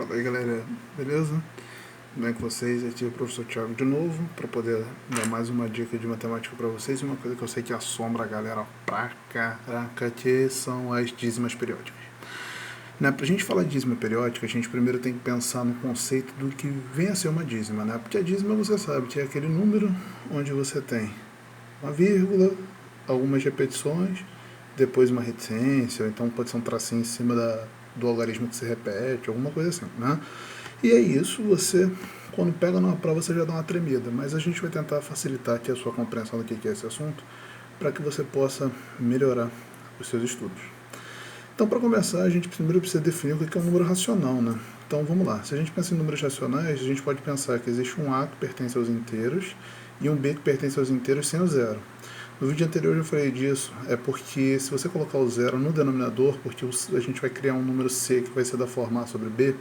Fala aí, galera, beleza? Tudo bem com vocês? Aqui é o professor Thiago de novo, para poder dar mais uma dica de matemática para vocês. Uma coisa que eu sei que assombra a galera pra caraca, que são as dízimas periódicas. Né? Para a gente falar de dízima periódica, a gente primeiro tem que pensar no conceito do que vem a ser uma dízima, né? Porque a dízima, você sabe, que é aquele número onde você tem uma vírgula, algumas repetições, depois uma reticência, ou então pode ser um tracinho em cima do algarismo que se repete, alguma coisa assim, né? E é isso, você, quando pega numa prova, você já dá uma tremida, mas a gente vai tentar facilitar aqui a sua compreensão do que é esse assunto, para que você possa melhorar os seus estudos. Então, para começar, a gente primeiro precisa definir o que é um número racional, né? Então, vamos lá. Se a gente pensa em números racionais, a gente pode pensar que existe um A que pertence aos inteiros e um B que pertence aos inteiros sem o zero. No vídeo anterior eu falei disso, é porque se você colocar o zero no denominador, porque a gente vai criar um número C que vai ser da forma A sobre B,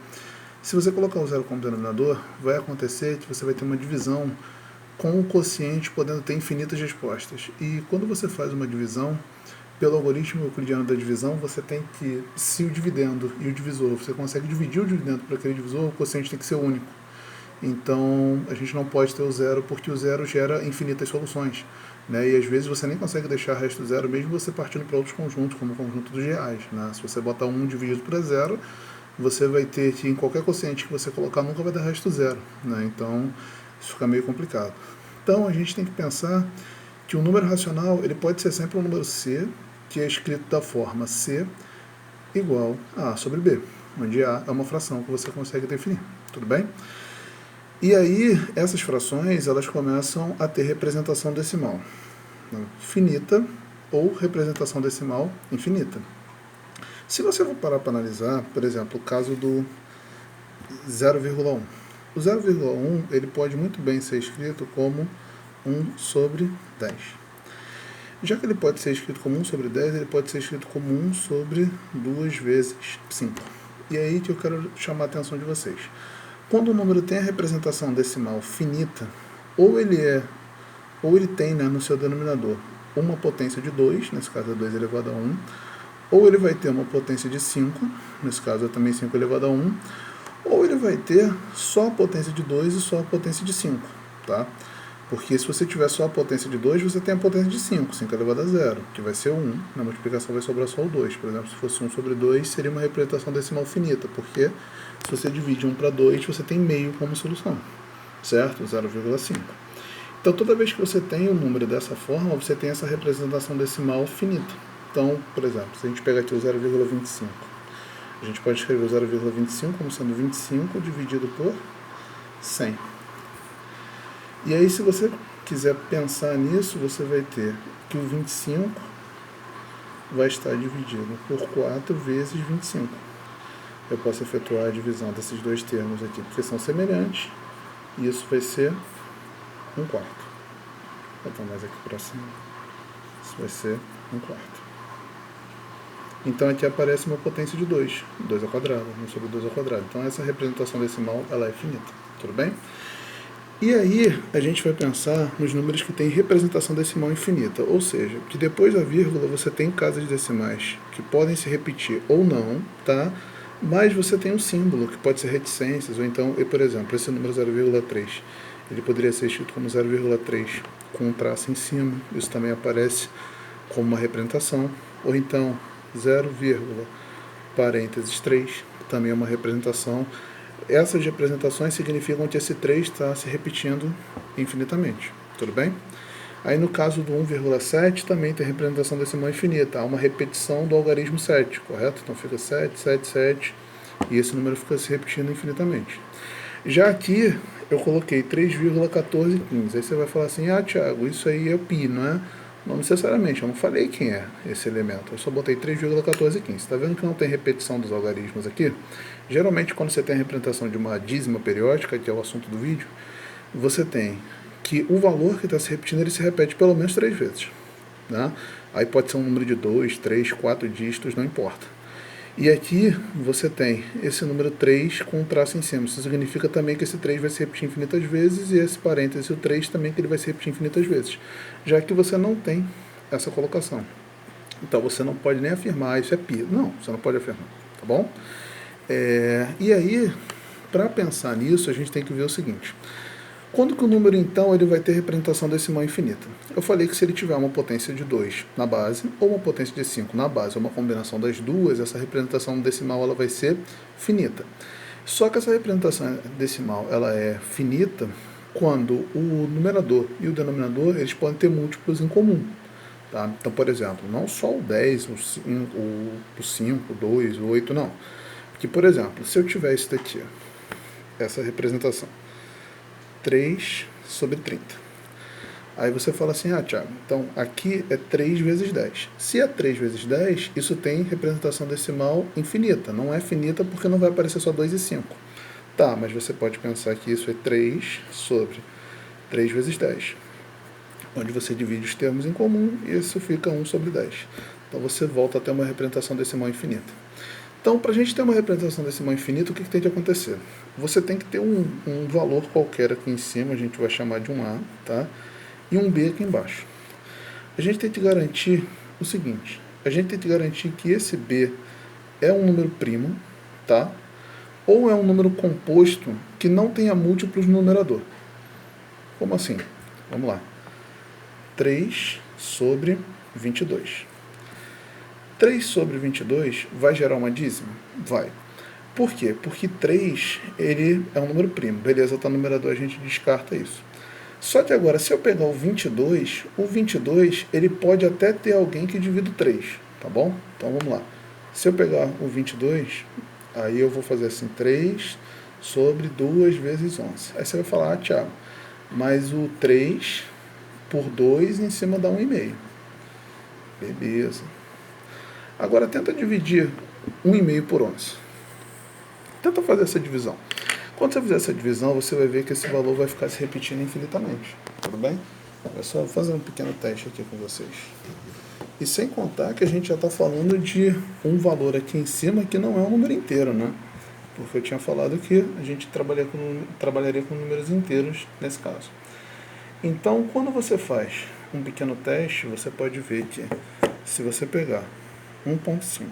se você colocar o zero como denominador, vai acontecer que você vai ter uma divisão com o quociente podendo ter infinitas respostas. E quando você faz uma divisão, pelo algoritmo euclidiano da divisão, você tem que, se o dividendo e o divisor, você consegue dividir o dividendo para aquele divisor, o quociente tem que ser único. Então, a gente não pode ter o zero, porque o zero gera infinitas soluções. Né? E às vezes você nem consegue deixar o resto zero, mesmo você partindo para outros conjuntos, como o conjunto dos reais. Né? Se você botar 1 dividido por zero, você vai ter que, em qualquer quociente que você colocar, nunca vai dar resto zero. Né? Então, isso fica meio complicado. Então, a gente tem que pensar que o número racional ele pode ser sempre um número C, que é escrito da forma C igual a A sobre B, onde A é uma fração que você consegue definir. Tudo bem? E aí, essas frações, elas começam a ter representação decimal finita ou representação decimal infinita. Se você for parar para analisar, por exemplo, o caso do 0,1. O 0,1 ele pode muito bem ser escrito como 1 sobre 10. Já que ele pode ser escrito como 1 sobre 10, ele pode ser escrito como 1 sobre 2 vezes 5. E é aí que eu quero chamar a atenção de vocês. Quando o número tem a representação decimal finita, ou ele tem, né, no seu denominador uma potência de 2, nesse caso é 2 elevado a 1, ou ele vai ter uma potência de 5, nesse caso é também 5 elevado a 1, ou ele vai ter só a potência de 2 e só a potência de 5, tá? Porque se você tiver só a potência de 2, você tem a potência de 5, 5 elevado a 0, que vai ser 1. Na multiplicação vai sobrar só o 2. Por exemplo, se fosse 1 sobre 2, seria uma representação decimal finita, porque se você divide 1 para 2, você tem meio como solução, certo? 0,5. Então, toda vez que você tem um número dessa forma, você tem essa representação decimal finita. Então, por exemplo, se a gente pegar aqui o 0,25, a gente pode escrever o 0,25 como sendo 25 dividido por 100. E aí, se você quiser pensar nisso, você vai ter que o 25 vai estar dividido por 4 vezes 25. Eu posso efetuar a divisão desses dois termos aqui, porque são semelhantes, e isso vai ser 1/4. Vou botar mais aqui para cima. Isso vai ser 1/4. Então aqui aparece uma potência de 2, 2 ao quadrado, 1 sobre 2 ao quadrado. Então essa representação decimal ela é finita, tudo bem? E aí a gente vai pensar nos números que têm representação decimal infinita, ou seja, que depois da vírgula você tem casas decimais que podem se repetir ou não, tá? Mas você tem um símbolo que pode ser reticências, ou então, por exemplo, esse número 0,3, ele poderia ser escrito como 0,3 com um traço em cima, isso também aparece como uma representação, ou então 0, parênteses 3, também é uma representação. Essas representações significam que esse 3 está se repetindo infinitamente, tudo bem? Aí no caso do 1,7 também tem representação decimal infinita, há uma repetição do algarismo 7, correto? Então fica 7, 7, 7, e esse número fica se repetindo infinitamente. Já aqui eu coloquei 3,1415, aí você vai falar assim, ah Thiago, isso aí é o π, não é? Não necessariamente, eu não falei quem é esse elemento, eu só botei 3,1415. Está vendo que não tem repetição dos algarismos aqui? Geralmente, quando você tem a representação de uma dízima periódica, que é o assunto do vídeo, você tem que o valor que está se repetindo, ele se repete pelo menos 3 vezes. Né? Aí pode ser um número de 2, 3, 4 dígitos, não importa. E aqui você tem esse número 3 com um traço em cima. Isso significa também que esse 3 vai se repetir infinitas vezes, e esse parêntese, o 3, também que ele vai se repetir infinitas vezes. Já que você não tem essa colocação. Então você não pode nem afirmar, isso é π. Não, você não pode afirmar, tá bom? E aí, para pensar nisso, a gente tem que ver o seguinte. Quando que o número, então, ele vai ter representação decimal infinita? Eu falei que se ele tiver uma potência de 2 na base, ou uma potência de 5 na base, ou uma combinação das duas, essa representação decimal ela vai ser finita. Só que essa representação decimal ela é finita quando o numerador e o denominador eles podem ter múltiplos em comum. Tá? Então, por exemplo, não só o 10, o 5, o 2, o 8, não. Porque, por exemplo, se eu tiver isso daqui, essa representação, 3 sobre 30. Aí você fala assim, Thiago, então aqui é 3 vezes 10. Se é 3 vezes 10, isso tem representação decimal infinita. Não é finita porque não vai aparecer só 2 e 5. Tá, mas você pode pensar que isso é 3 sobre 3 vezes 10. Onde você divide os termos em comum e isso fica 1 sobre 10. Então você volta a ter uma representação decimal infinita. Então, para a gente ter uma representação decimal infinita, o que tem de acontecer? Você tem que ter um valor qualquer aqui em cima, a gente vai chamar de um A, tá? E um B aqui embaixo. A gente tem que garantir o seguinte, a gente tem que garantir que esse B é um número primo, tá? Ou é um número composto que não tenha múltiplos no numerador. Como assim? Vamos lá. 3 sobre 22. 3 sobre 22 vai gerar uma dízima? Vai. Por quê? Porque 3 ele é um número primo. Beleza, está no numerador, a gente descarta isso. Só que agora, se eu pegar o 22 ele pode até ter alguém que divida o 3, tá bom? Então vamos lá. Se eu pegar o 22, aí eu vou fazer assim, 3 sobre 2 vezes 11. Aí você vai falar, Thiago, mas o 3 por 2 em cima dá 1,5. Beleza. Agora tenta dividir 1,5 por 11. Tenta fazer essa divisão. Quando você fizer essa divisão, você vai ver que esse valor vai ficar se repetindo infinitamente. Tudo bem? É só fazer um pequeno teste aqui com vocês. E sem contar que a gente já está falando de um valor aqui em cima que não é um número inteiro, né? Porque eu tinha falado que a gente trabalharia com números inteiros nesse caso. Então, quando você faz um pequeno teste, você pode ver que se você pegar 1,5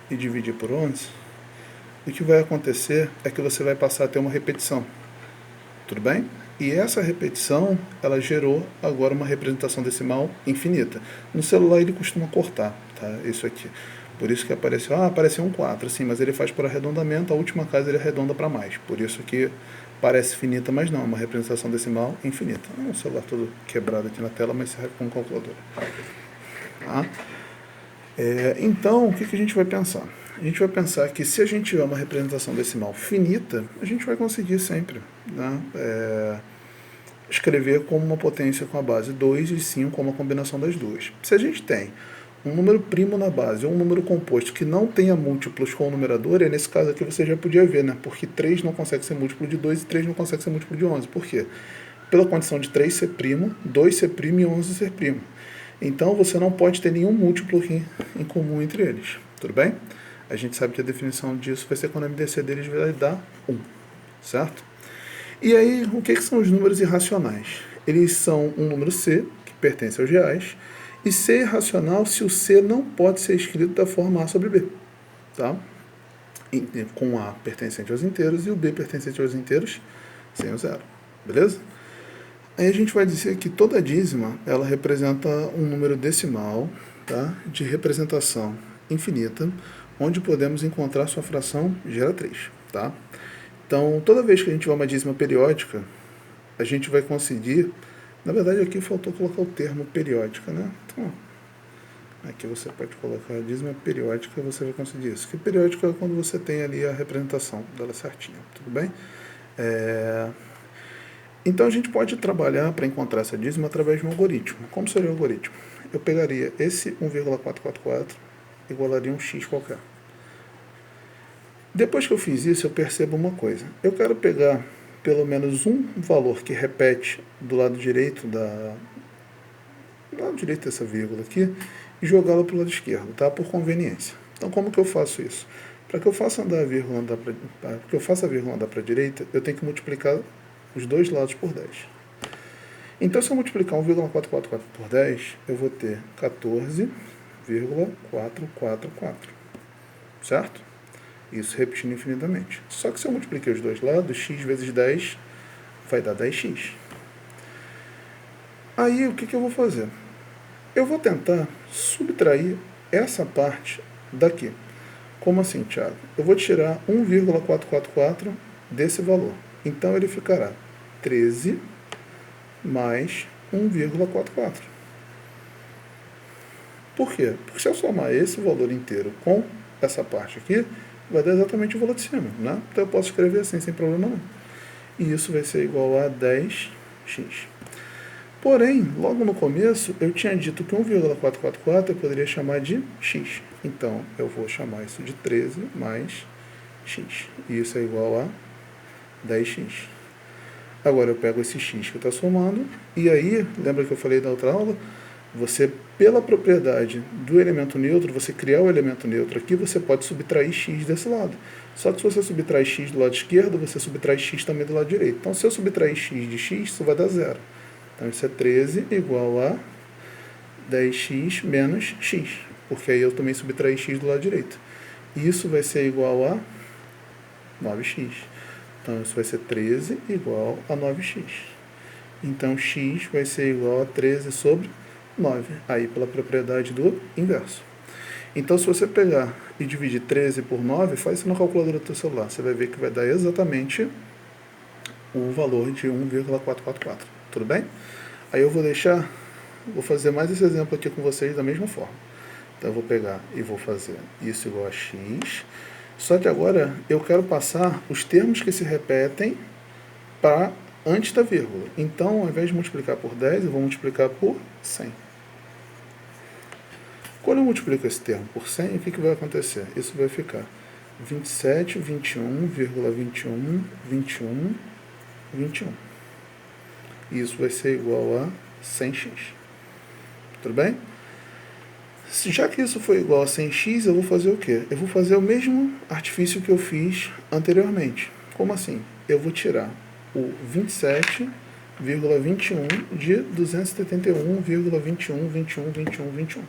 e dividir por 11, o que vai acontecer é que você vai passar a ter uma repetição. Tudo bem? E essa repetição, ela gerou agora uma representação decimal infinita. No celular ele costuma cortar, tá? Isso aqui. Por isso que apareceu um 4, sim, mas ele faz por arredondamento, a última casa ele arredonda para mais. Por isso que parece finita, mas não, é uma representação decimal infinita. Um celular todo quebrado aqui na tela, mas serve como calculadora. Tá? Então, o que a gente vai pensar? A gente vai pensar que se a gente tiver uma representação decimal finita, a gente vai conseguir sempre, né, escrever como uma potência com a base 2 e 5 como a combinação das duas. Se a gente tem um número primo na base ou um número composto que não tenha múltiplos com o numerador, nesse caso aqui você já podia ver, né, porque 3 não consegue ser múltiplo de 2 e 3 não consegue ser múltiplo de 11. Por quê? Pela condição de 3 ser primo, 2 ser primo e 11 ser primo. Então você não pode ter nenhum múltiplo aqui em comum entre eles. Tudo bem? A gente sabe que a definição disso vai ser quando a MDC deles vai dar 1. Certo? E aí, o que são os números irracionais? Eles são um número C, que pertence aos reais, e C é irracional se o C não pode ser escrito da forma A sobre B. Tá? Com A pertencente aos inteiros e o B pertencente aos inteiros sem o zero. Beleza? Aí a gente vai dizer que toda dízima ela representa um número decimal, tá, de representação infinita, onde podemos encontrar sua fração geratriz. Tá? Então, toda vez que a gente tiver uma dízima periódica, a gente vai conseguir... Na verdade, aqui faltou colocar o termo periódica, né? Então, aqui você pode colocar a dízima periódica, você vai conseguir isso. Que periódica é quando você tem ali a representação dela certinha, tudo bem? Então, a gente pode trabalhar para encontrar essa dízima através de um algoritmo. Como seria o algoritmo? Eu pegaria esse 1,444, igualaria um x qualquer. Depois que eu fiz isso, eu percebo uma coisa. Eu quero pegar pelo menos um valor que repete do lado direito dessa vírgula aqui e jogá-lo para o lado esquerdo, tá? Por conveniência. Então, como que eu faço isso? Para que eu faça a vírgula andar para a direita, eu tenho que multiplicar os dois lados por 10. Então, se eu multiplicar 1,444 por 10, eu vou ter 14,444. Certo? Isso repetindo infinitamente. Só que se eu multipliquei os dois lados, x vezes 10 vai dar 10x. Aí o que eu vou fazer? Eu vou tentar subtrair essa parte daqui. Como assim, Thiago? Eu vou tirar 1,444 desse valor. Então ele ficará 13 mais 1,44. Por quê? Porque se eu somar esse valor inteiro com essa parte aqui, vai dar exatamente o valor de cima, né? Então eu posso escrever assim, sem problema nenhum. E isso vai ser igual a 10x. Porém, logo no começo, eu tinha dito que 1,444 eu poderia chamar de x. Então, eu vou chamar isso de 13 mais x. E isso é igual a 10x. Agora eu pego esse x que está somando, e aí, lembra que eu falei da outra aula? Você, pela propriedade do elemento neutro, você criar o elemento neutro aqui, você pode subtrair x desse lado. Só que se você subtrair x do lado esquerdo, você subtrai x também do lado direito. Então, se eu subtrair x de x, isso vai dar zero. Então, isso é 13 igual a 10x menos x, porque aí eu também subtraí x do lado direito. Isso vai ser igual a 9x. Então, isso vai ser 13 igual a 9x. Então, x vai ser igual a 13 sobre 9, aí pela propriedade do inverso. Então, se você pegar e dividir 13 por 9, faz isso na calculadora do seu celular. Você vai ver que vai dar exatamente o valor de 1,444. Tudo bem? Aí eu vou fazer mais esse exemplo aqui com vocês da mesma forma. Então, eu vou pegar e vou fazer isso igual a x. Só que agora eu quero passar os termos que se repetem para antes da vírgula. Então, ao invés de multiplicar por 10, eu vou multiplicar por 100. Quando eu multiplico esse termo por 100, o que vai acontecer? Isso vai ficar 27, 21,21, 21, 21. Isso vai ser igual a 100x. Tudo bem? Já que isso foi igual a 100x, eu vou fazer o quê? Eu vou fazer o mesmo artifício que eu fiz anteriormente. Como assim? Eu vou tirar o 27,21 de 271,21, 21, 21, 21.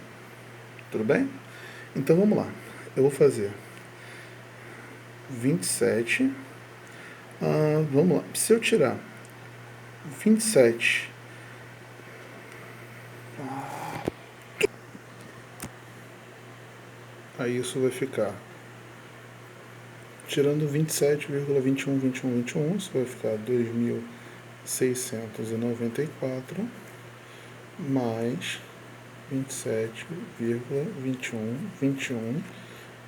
Tudo bem? Então vamos lá. Eu vou fazer 27. Vamos lá. Se eu tirar 27. Aí isso vai ficar. Tirando 27,21, 21, 21, isso vai ficar 2.694 mais 27,21, 21,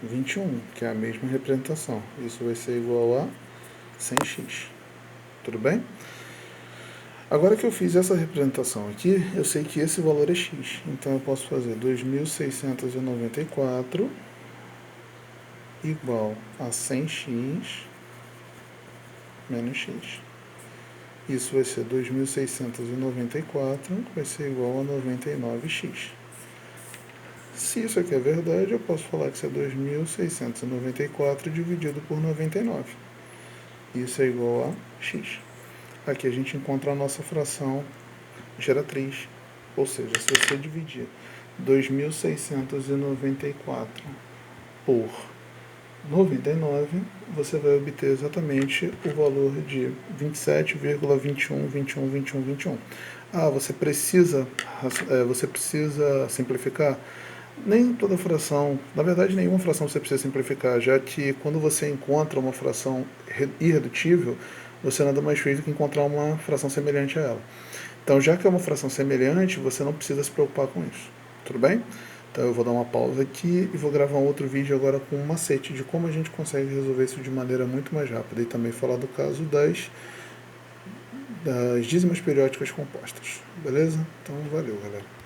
21, que é a mesma representação. Isso vai ser igual a 100x. Tudo bem? Agora que eu fiz essa representação aqui, eu sei que esse valor é x. Então eu posso fazer 2.694 igual a 100x menos x. Isso vai ser 2.694, vai ser igual a 99x. Se isso aqui é verdade, eu posso falar que isso é 2.694 dividido por 99. Isso é igual a x. Aqui a gente encontra a nossa fração geratriz. Ou seja, se você dividir 2.694 por 99, você vai obter exatamente o valor de 27,21, 21, 21, 21. Você precisa simplificar? Nem toda fração, na verdade nenhuma fração você precisa simplificar, já que quando você encontra uma fração irredutível, você nada mais fez do que encontrar uma fração semelhante a ela. Então, já que é uma fração semelhante, você não precisa se preocupar com isso. Tudo bem? Então, eu vou dar uma pausa aqui e vou gravar um outro vídeo agora com um macete de como a gente consegue resolver isso de maneira muito mais rápida e também falar do caso das dízimas periódicas compostas. Beleza? Então, valeu, galera.